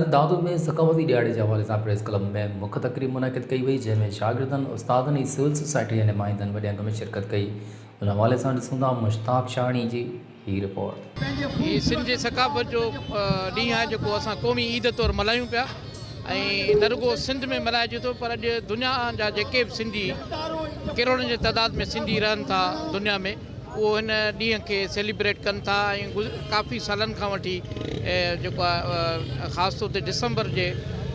दादू में सकावती ॾियारे के हवाले से प्रेस क्लब में मुख्य तकरीब मुनक़िद कई वई, जैमें शागिर्दनि उस्तादनि ऐं सिविल सोसाइटी के नुमाइंदनि वॾे अंग में शिरकत कई। उन हवाले से ॾिसूं था मुश्ताक शाहणी जी ही रिपोर्ट। ये सिंध जे सकाफ़त जो ॾींहुं आहे जेको असां क़ौमी ईद तौर मल्हायूं पिया ऐं न रुगो सिंध में मल्हाइजे थो पर अॼु दुनिया जा जेके बि सिंधी करोड़नि जे तइदाद में सिंधी रहनि था दुनिया में, वो हिन ॾींहं खे सेलिब्रेट कनि था ऐं काफ़ी सालनि खां वठी जेको आहे ख़ासि तौर ते डिसंबर जे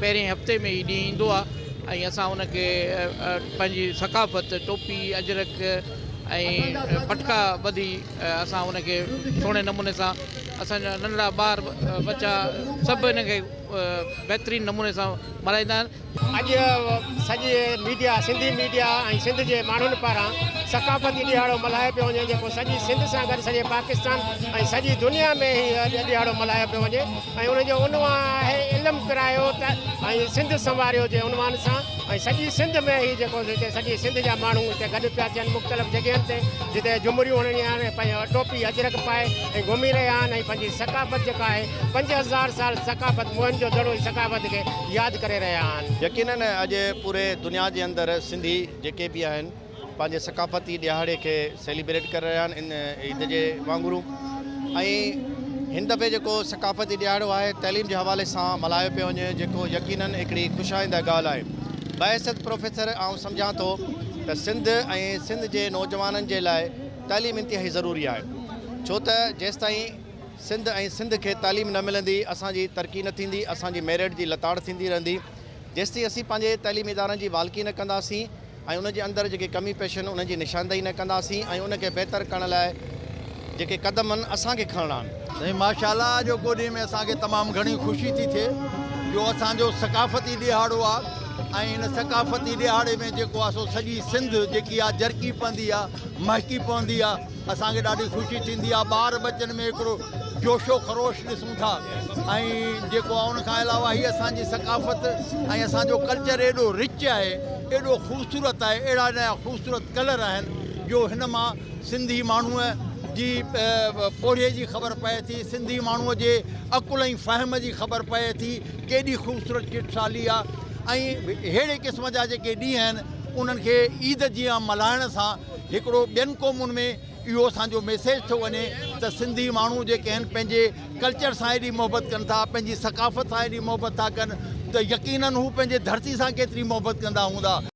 पहिरें हफ़्ते में ही ॾींहुं ईंदो आहे ऐं असां उनखे पंहिंजी सकाफ़त टोपी अजरक ऐं पटका ॿधी असां उनखे सोणे नमूने सां असांजा नंढड़ा ॿार बच्चा सभु इनखे बहितरीन नमूने सां मल्हाईंदा आहिनि। अॼु सॼे मीडिया सिंधी मीडिया ऐं सिंध जे माण्हुनि पारां सकाफ़ती ॾियारो मल्हायो पियो वञे, जेको सॼी सिंध सां गॾु सॼे पाकिस्तान ऐं सॼी दुनिया में ही ॾियारो मल्हायो पियो वञे ऐं उनजो उनवान आहे इल्मु करायो त ऐं सिंध संवारियो जे उनवान सां ऐं सॼी सिंध में ही जेको हिते सॼी सिंध जा माण्हू हिते गॾु पिया थियनि मुख़्तलिफ़ जॻहियुनि ते जिते जुमरियूं हणणियूं आहिनि, पंहिंजो टोपी अजरक पाए ऐं घुमी रहिया आहिनि ऐं पंहिंजी सकाफ़त जेका आहे 5000 साल सकाफ़त मोहन जो दड़ो सकाफ़त के याद करे रहिया आहिनि। यकीनन अॼु पूरे दुनिया के अंदर सिंधी जेके भी आहिनि पंहिंजे सकाफ़ती ॾियारे के सेलिब्रेट करे रहिया आहिनि इन ईद जे वांगुरु। ऐं हिन दफ़े जेको सकाफ़ती ॾियारो आहे तइलीम जे हवाले सां मल्हायो पियो वञे, जेको यकीनन हिकिड़ी ख़ुशाइंदा ॻाल्हि आहे। बहसियत प्रोफेसर आउं सम्झां थो त सिंध ऐं सिंध जे नौजवाननि जे लाइ तइलीम इंतिहाई ज़रूरी आहे, छो त जेसिताईं सिंध ऐं सिंध के तालीम न मिलंदी असांजी तरक़ी न थींदी, असांजी मेरिट जी लताड़ थींदी रहंदी। जेसिताईं असीं पंहिंजे तइलीमी इदारनि जी वालकी न कंदासीं ऐं उनजे अंदरि जेके कमी पेश आहिनि उनजी निशानदेही न कंदासीं ऐं उनखे बहितर करण लाइ जेके क़दम आहिनि असांखे खणणा आहिनि। नहीं माशाल्लाह जो ॾींहुं में असांखे तमामु घणी ख़ुशी थी थिए जो असांजो सकाफ़ती ॾियारो आहे ऐं हिन सकाफ़ती ॾियारे में जेको आहे सो सॼी सिंध जेकी आहे जरकी पवंदी आहे, महकी पवंदी आहे, असांखे ॾाढी ख़ुशी थींदी आहे। ॿार बच्चनि में हिकिड़ो जोशो ख़रोश ॾिसूं था ऐं जेको आहे उनखां अलावा हीअ असांजी सकाफ़त ऐं असांजो कल्चर एॾो रिच आहे, एॾो ख़ूबसूरत आहे, अहिड़ा नया ख़ूबसूरत कलर आहिनि जो हिन मां सिंधी माण्हूअ जी पोढ़े जी ख़बर पए थी, सिंधी माण्हूअ जे अकुल ऐं फ़हम जी ख़बर पए थी, केॾी ख़ूबसूरत चिटसाली आहे। ऐं अहिड़े क़िस्म जा जेके ॾींहं आहिनि उन्हनि खे ईद जीअं मल्हाइण सां हिकिड़ो ॿियनि क़ौमुनि में इहो असांजो मैसेज थो वञे त सिंधी माण्हू जेके आहिनि पंहिंजे कल्चर सां एॾी मोहबत कनि था, पंहिंजी सकाफ़त सां एॾी मोहबत था कनि त यकीनन हू पंहिंजे धरती सां केतिरी मोहबत कंदा हूंदा।